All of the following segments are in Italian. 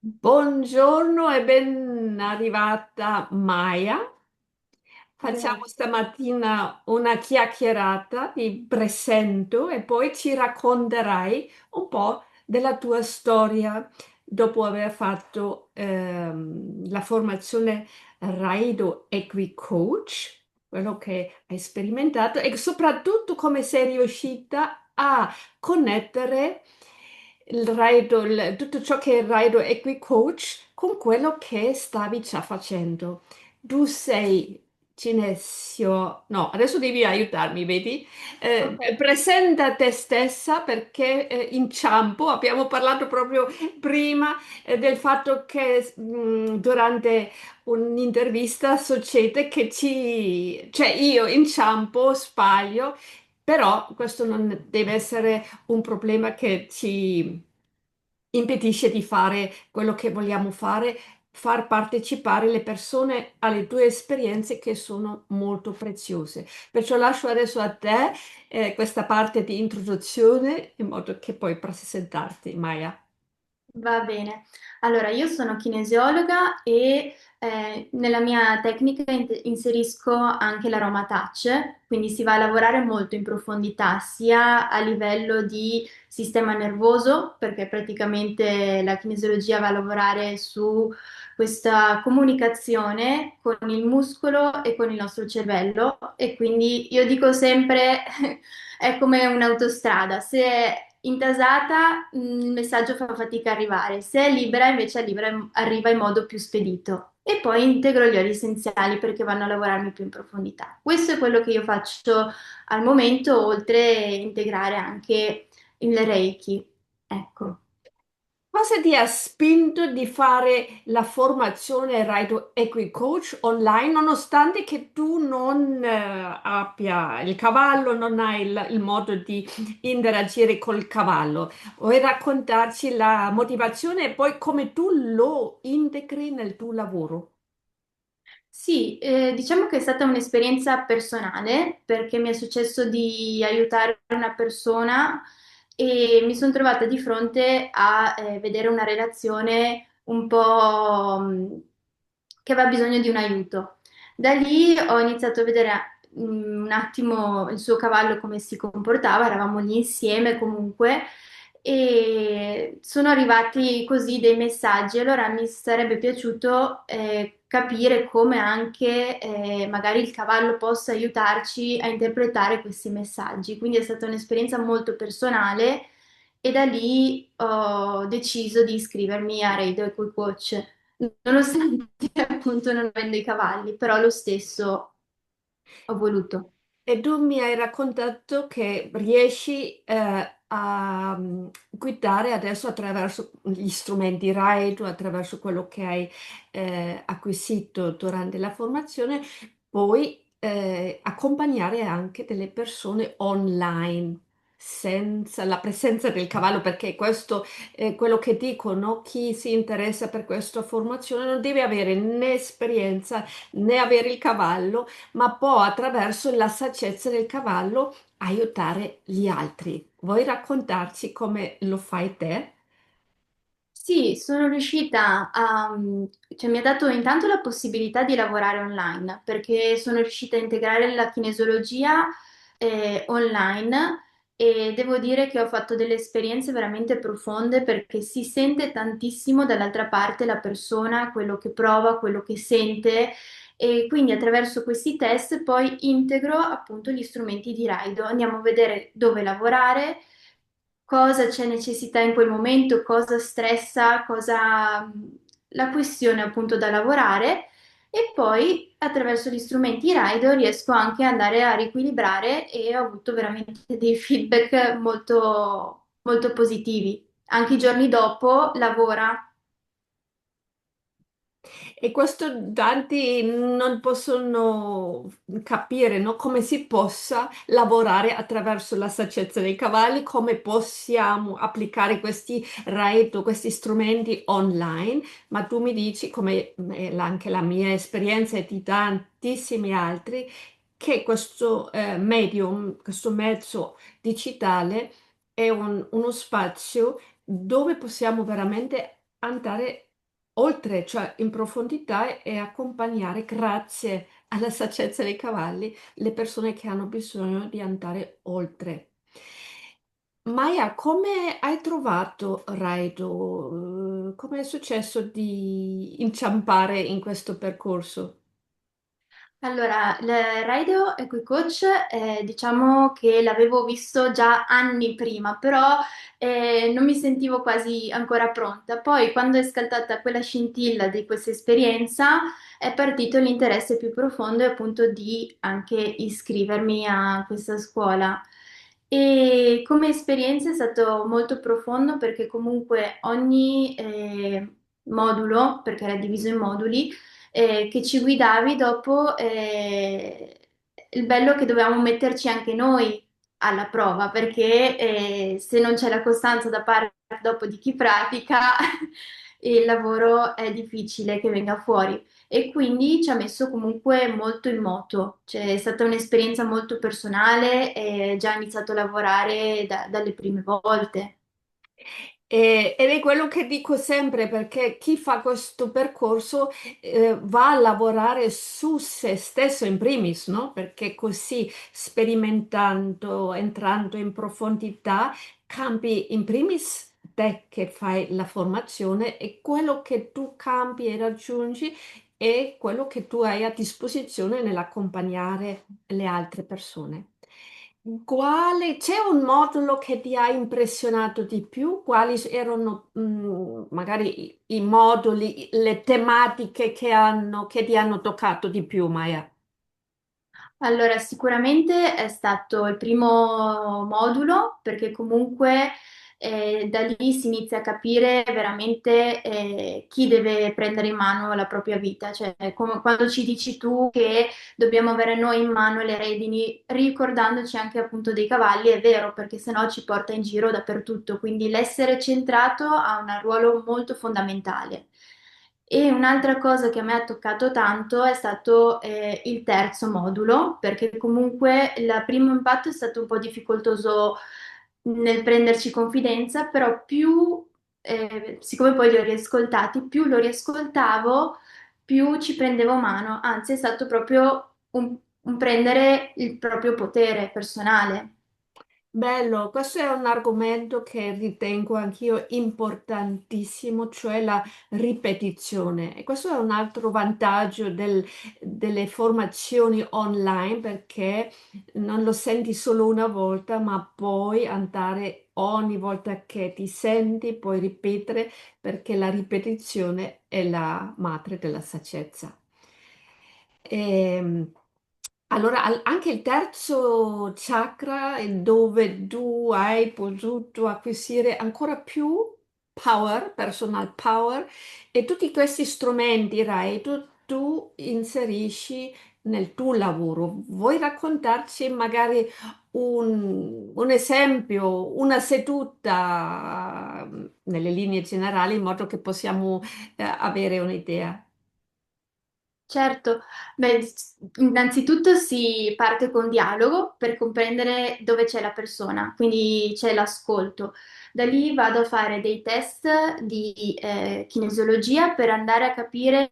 Buongiorno e ben arrivata Maya. Facciamo Grazie. stamattina una chiacchierata, ti presento e poi ci racconterai un po' della tua storia dopo aver fatto la formazione Raido Equicoach, quello che hai sperimentato e soprattutto come sei riuscita a connettere tutto ciò che è il Raido Equicoach con quello che stavi già facendo. Tu sei Cinesio, no, adesso devi aiutarmi, vedi? Ok, Presenta te stessa perché inciampo, abbiamo parlato proprio prima del fatto che durante un'intervista succede che cioè io inciampo, sbaglio, però questo non deve essere un problema che ci impedisce di fare quello che vogliamo fare, far partecipare le persone alle tue esperienze che sono molto preziose. Perciò lascio adesso a te questa parte di introduzione in modo che puoi presentarti, Maya. va bene. Allora, io sono kinesiologa e nella mia tecnica inserisco anche l'aroma touch, quindi si va a lavorare molto in profondità, sia a livello di sistema nervoso, perché praticamente la kinesiologia va a lavorare su questa comunicazione con il muscolo e con il nostro cervello e quindi io dico sempre è come un'autostrada, se è intasata il messaggio fa fatica a arrivare, se è libera invece arriva in modo più spedito. E poi integro gli oli essenziali perché vanno a lavorarmi più in profondità. Questo è quello che io faccio al momento, oltre a integrare anche il Reiki. Ecco. Cosa ti ha spinto di fare la formazione Ride Equicoach online, nonostante che tu non abbia il cavallo, non hai il modo di interagire col cavallo? Vuoi raccontarci la motivazione e poi come tu lo integri nel tuo lavoro? Sì, diciamo che è stata un'esperienza personale perché mi è successo di aiutare una persona e mi sono trovata di fronte a vedere una relazione un po' che aveva bisogno di un aiuto. Da lì ho iniziato a vedere un attimo il suo cavallo come si comportava, eravamo lì insieme comunque e sono arrivati così dei messaggi. Allora mi sarebbe piaciuto capire come anche magari il cavallo possa aiutarci a interpretare questi messaggi. Quindi è stata un'esperienza molto personale e da lì ho deciso di iscrivermi a Radio Equine Coach, nonostante appunto non avendo i cavalli, però lo stesso ho voluto. E tu mi hai raccontato che riesci a guidare adesso attraverso gli strumenti RAID, attraverso quello che hai acquisito durante la formazione, puoi accompagnare anche delle persone online senza la presenza del cavallo, perché questo è quello che dicono, chi si interessa per questa formazione non deve avere né esperienza né avere il cavallo ma può attraverso la saggezza del cavallo aiutare gli altri. Vuoi raccontarci come lo fai te? Sì, sono riuscita a, cioè mi ha dato intanto la possibilità di lavorare online, perché sono riuscita a integrare la kinesiologia online e devo dire che ho fatto delle esperienze veramente profonde perché si sente tantissimo dall'altra parte la persona, quello che prova, quello che sente e quindi attraverso questi test poi integro appunto gli strumenti di Raido, andiamo a vedere dove lavorare, cosa c'è necessità in quel momento, cosa stressa, cosa la questione appunto da lavorare e poi attraverso gli strumenti Raido riesco anche ad andare a riequilibrare e ho avuto veramente dei feedback molto, molto positivi. Anche i giorni dopo lavora. E questo tanti non possono capire, no? Come si possa lavorare attraverso la saggezza dei cavalli, come possiamo applicare questi RAID, questi strumenti online, ma tu mi dici, come anche la mia esperienza e di tantissimi altri, che questo medium, questo mezzo digitale è uno spazio dove possiamo veramente andare oltre, cioè in profondità e accompagnare, grazie alla saggezza dei cavalli, le persone che hanno bisogno di andare oltre. Maya, come hai trovato Raido? Come è successo di inciampare in questo percorso? Allora, il Raido Equicoach, diciamo che l'avevo visto già anni prima, però non mi sentivo quasi ancora pronta. Poi, quando è scattata quella scintilla di questa esperienza, è partito l'interesse più profondo e appunto di anche iscrivermi a questa scuola. E come esperienza è stato molto profondo perché comunque ogni modulo, perché era diviso in moduli, che ci guidavi dopo, il bello è che dovevamo metterci anche noi alla prova, perché se non c'è la costanza da parte dopo di chi pratica, il lavoro è difficile che venga fuori. E quindi ci ha messo comunque molto in moto, cioè, è stata un'esperienza molto personale e già ho iniziato a lavorare dalle prime volte. Ed è quello che dico sempre perché chi fa questo percorso va a lavorare su se stesso in primis, no? Perché così sperimentando, entrando in profondità, cambi in primis te che fai la formazione e quello che tu cambi e raggiungi è quello che tu hai a disposizione nell'accompagnare le altre persone. C'è un modulo che ti ha impressionato di più? Quali erano magari i moduli, le tematiche che ti hanno toccato di più, Maya? Allora, sicuramente è stato il primo modulo perché comunque da lì si inizia a capire veramente chi deve prendere in mano la propria vita, cioè come quando ci dici tu che dobbiamo avere noi in mano le redini, ricordandoci anche appunto dei cavalli, è vero, perché sennò ci porta in giro dappertutto, quindi l'essere centrato ha un ruolo molto fondamentale. E un'altra cosa che a me ha toccato tanto è stato il terzo modulo, perché comunque il primo impatto è stato un po' difficoltoso nel prenderci confidenza, però più, siccome poi li ho riascoltati, più lo riascoltavo, più ci prendevo mano, anzi è stato proprio un prendere il proprio potere personale. Bello, questo è un argomento che ritengo anch'io importantissimo, cioè la ripetizione. E questo è un altro vantaggio delle formazioni online perché non lo senti solo una volta, ma puoi andare ogni volta che ti senti, puoi ripetere perché la ripetizione è la madre della saggezza. Ehm, allora, anche il terzo chakra è dove tu hai potuto acquisire ancora più power, personal power, e tutti questi strumenti, Rai, tu inserisci nel tuo lavoro. Vuoi raccontarci magari un esempio, una seduta nelle linee generali in modo che possiamo avere un'idea? Certo, beh, innanzitutto si parte con dialogo per comprendere dove c'è la persona, quindi c'è l'ascolto. Da lì vado a fare dei test di kinesiologia per andare a capire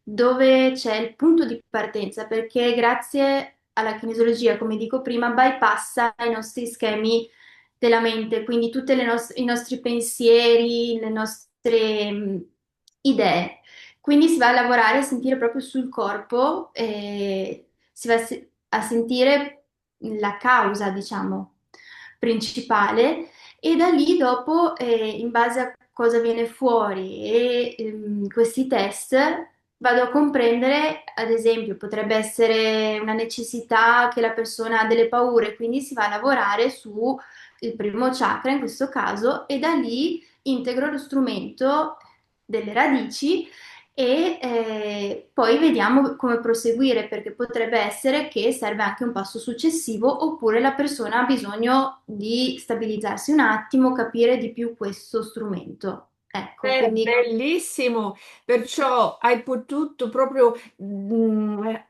dove c'è il punto di partenza, perché grazie alla kinesiologia, come dico prima, bypassa i nostri schemi della mente, quindi tutti i nostri pensieri, le nostre idee. Quindi si va a lavorare a sentire proprio sul corpo, si va a sentire la causa, diciamo, principale e da lì dopo, in base a cosa viene fuori e questi test, vado a comprendere, ad esempio, potrebbe essere una necessità che la persona ha delle paure, quindi si va a lavorare su il primo chakra in questo caso e da lì integro lo strumento delle radici e poi vediamo come proseguire perché potrebbe essere che serve anche un passo successivo oppure la persona ha bisogno di stabilizzarsi un attimo, capire di più questo strumento. Ecco, quindi Bellissimo, perciò hai potuto proprio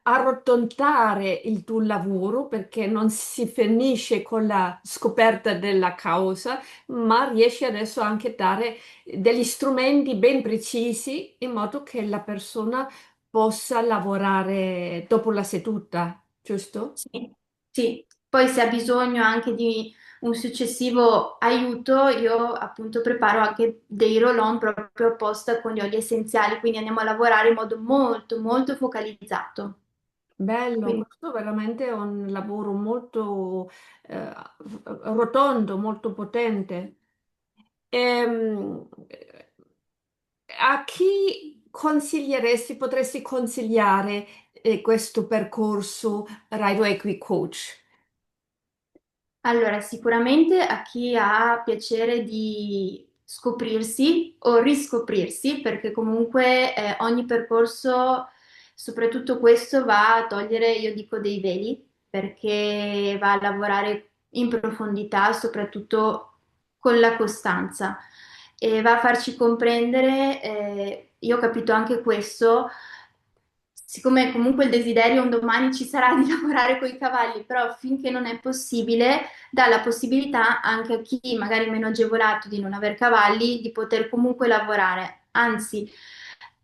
arrotondare il tuo lavoro perché non si finisce con la scoperta della causa, ma riesci adesso anche a dare degli strumenti ben precisi in modo che la persona possa lavorare dopo la seduta, giusto? sì, sì. Poi se ha bisogno anche di un successivo aiuto, io appunto preparo anche dei roll-on proprio apposta con gli oli essenziali, quindi andiamo a lavorare in modo molto, molto focalizzato. Bello, Quindi questo veramente è un lavoro molto rotondo, molto potente. Ehm, a chi consiglieresti, potresti consigliare questo percorso Rider Equi Coach? allora, sicuramente a chi ha piacere di scoprirsi o riscoprirsi, perché comunque ogni percorso, soprattutto questo, va a togliere, io dico, dei veli, perché va a lavorare in profondità, soprattutto con la costanza e va a farci comprendere, io ho capito anche questo. Siccome comunque il desiderio un domani ci sarà di lavorare con i cavalli, però finché non è possibile, dà la possibilità anche a chi magari è meno agevolato di non aver cavalli di poter comunque lavorare. Anzi,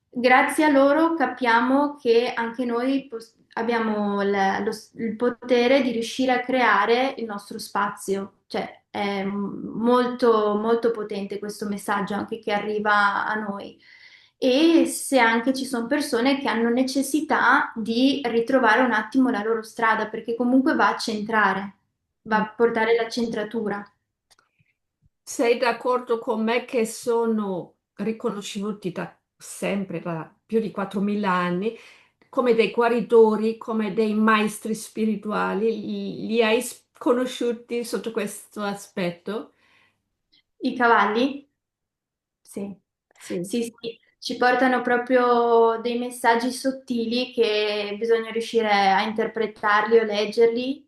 grazie a loro capiamo che anche noi abbiamo il potere di riuscire a creare il nostro spazio. Cioè, è molto, molto potente questo messaggio anche che arriva a noi. E se anche ci sono persone che hanno necessità di ritrovare un attimo la loro strada, perché comunque va a centrare, va a portare la centratura. Sei d'accordo con me che sono riconosciuti da sempre, da più di 4.000 anni, come dei guaritori, come dei maestri spirituali? Li hai conosciuti sotto questo aspetto? I cavalli? Sì, Sì. sì, sì, ci portano proprio dei messaggi sottili che bisogna riuscire a interpretarli o leggerli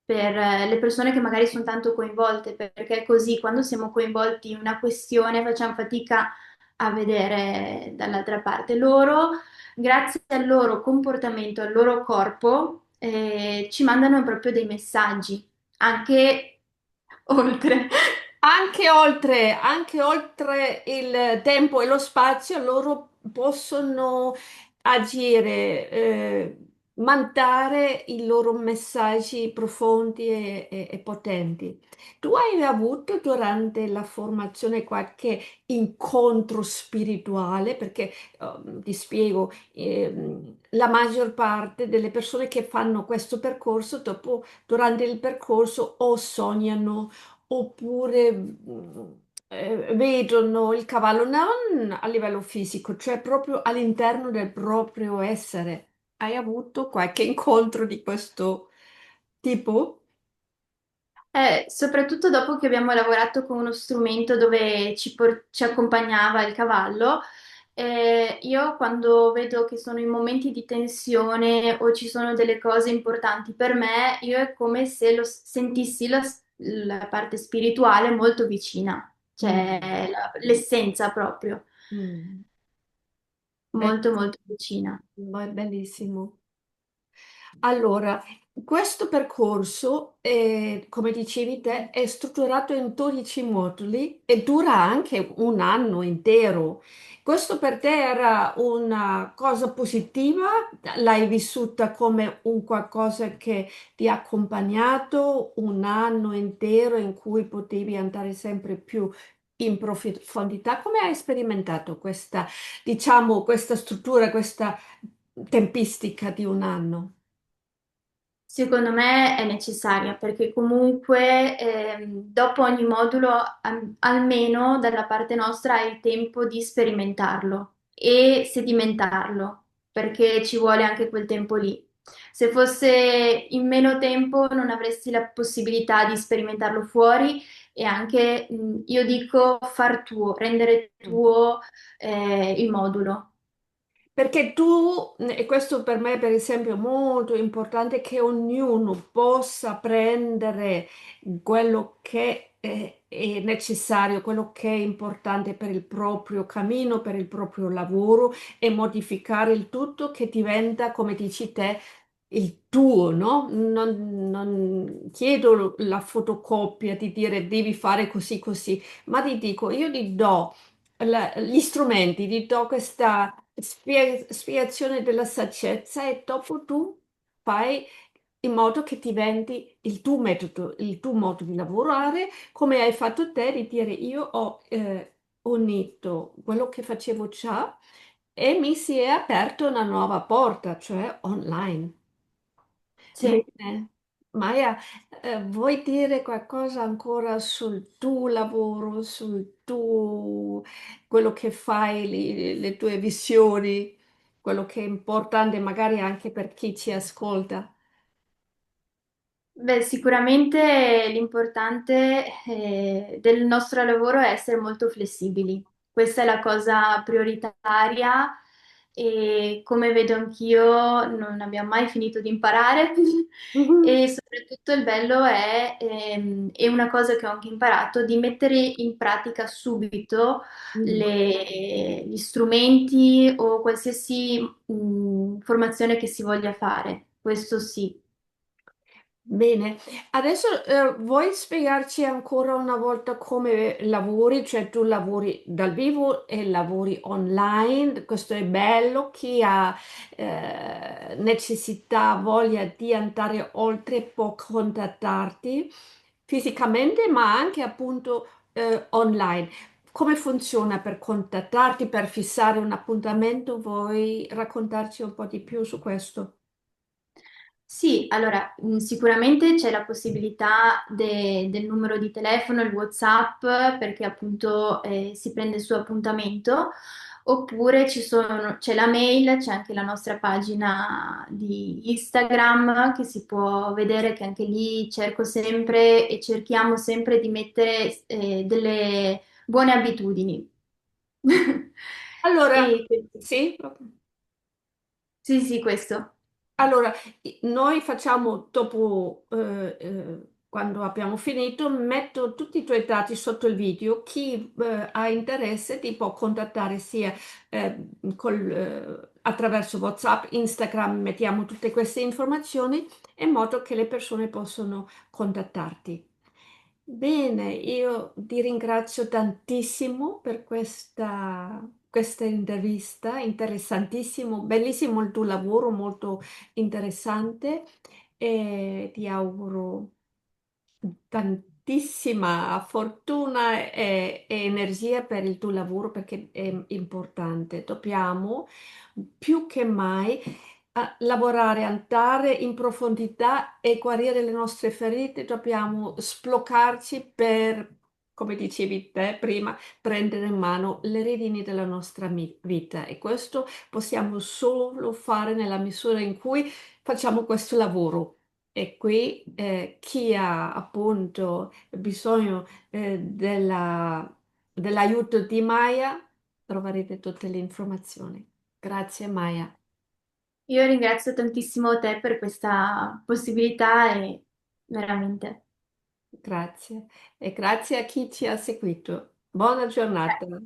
per le persone che magari sono tanto coinvolte, perché è così, quando siamo coinvolti in una questione facciamo fatica a vedere dall'altra parte. Loro, grazie al loro comportamento, al loro corpo, ci mandano proprio dei messaggi, anche oltre. Anche oltre il tempo e lo spazio, loro possono agire, mandare i loro messaggi profondi e potenti. Tu hai avuto durante la formazione qualche incontro spirituale? Perché ti spiego, la maggior parte delle persone che fanno questo percorso, dopo, durante il percorso, o sognano oppure vedono il cavallo non a livello fisico, cioè proprio all'interno del proprio essere. Hai avuto qualche incontro di questo tipo? Soprattutto dopo che abbiamo lavorato con uno strumento dove ci accompagnava il cavallo, io quando vedo che sono in momenti di tensione o ci sono delle cose importanti per me, io è come se sentissi la parte spirituale molto vicina, Mm, cioè l'essenza proprio, mm. molto molto vicina. Bellissimo. Allora, questo percorso, come dicevi te, è strutturato in 12 moduli e dura anche un anno intero. Questo per te era una cosa positiva? L'hai vissuta come un qualcosa che ti ha accompagnato un anno intero in cui potevi andare sempre più in profondità? Come hai sperimentato questa, diciamo, questa struttura, questa tempistica di un anno? Secondo me è necessaria perché comunque dopo ogni modulo almeno dalla parte nostra hai il tempo di sperimentarlo e sedimentarlo perché ci vuole anche quel tempo lì. Se fosse in meno tempo non avresti la possibilità di sperimentarlo fuori e anche, io dico, far tuo, rendere tuo il modulo. Perché tu, e questo per me per esempio è molto importante, che ognuno possa prendere quello che è necessario, quello che è importante per il proprio cammino, per il proprio lavoro, e modificare il tutto che diventa, come dici te, il tuo, no? Non chiedo la fotocopia di dire devi fare così così, ma ti dico, io ti do gli strumenti, ti do questa spiegazione della saggezza e dopo tu fai in modo che diventi il tuo metodo, il tuo modo di lavorare, come hai fatto te, di dire io ho unito quello che facevo già e mi si è aperta una nuova porta, cioè online. Sì. Bene. Maya, vuoi dire qualcosa ancora sul tuo lavoro, sul tuo, quello che fai, le tue visioni, quello che è importante magari anche per chi ci ascolta? Beh, sicuramente l'importante del nostro lavoro è essere molto flessibili. Questa è la cosa prioritaria e come vedo anch'io non abbiamo mai finito di imparare Mhm. e soprattutto il bello è, e una cosa che ho anche imparato, di mettere in pratica subito Mm. gli strumenti o qualsiasi formazione che si voglia fare. Questo sì. Bene, adesso vuoi spiegarci ancora una volta come lavori, cioè tu lavori dal vivo e lavori online, questo è bello, chi ha necessità, voglia di andare oltre può contattarti fisicamente ma anche appunto online. Come funziona per contattarti, per fissare un appuntamento? Vuoi raccontarci un po' di più su questo? Sì, allora, sicuramente c'è la possibilità del numero di telefono, il WhatsApp, perché appunto si prende il suo appuntamento, oppure c'è la mail, c'è anche la nostra pagina di Instagram che si può vedere che anche lì cerco sempre e cerchiamo sempre di mettere delle buone abitudini. Allora, E questo. sì. Sì, sì, questo. Allora, noi facciamo dopo, quando abbiamo finito, metto tutti i tuoi dati sotto il video. Chi ha interesse ti può contattare sia attraverso WhatsApp, Instagram, mettiamo tutte queste informazioni in modo che le persone possano contattarti. Bene, io ti ringrazio tantissimo per questa intervista, interessantissimo, bellissimo il tuo lavoro, molto interessante e ti auguro tantissima fortuna e energia per il tuo lavoro perché è importante. Dobbiamo più che mai lavorare, andare in profondità e guarire le nostre ferite. Dobbiamo sbloccarci per, come dicevi te prima, prendere in mano le redini della nostra vita e questo possiamo solo fare nella misura in cui facciamo questo lavoro. E qui chi ha appunto bisogno dell'aiuto di Maya, troverete tutte le informazioni. Grazie Maya, Io ringrazio tantissimo te per questa possibilità e veramente. grazie. E grazie a chi ci ha seguito. Buona giornata.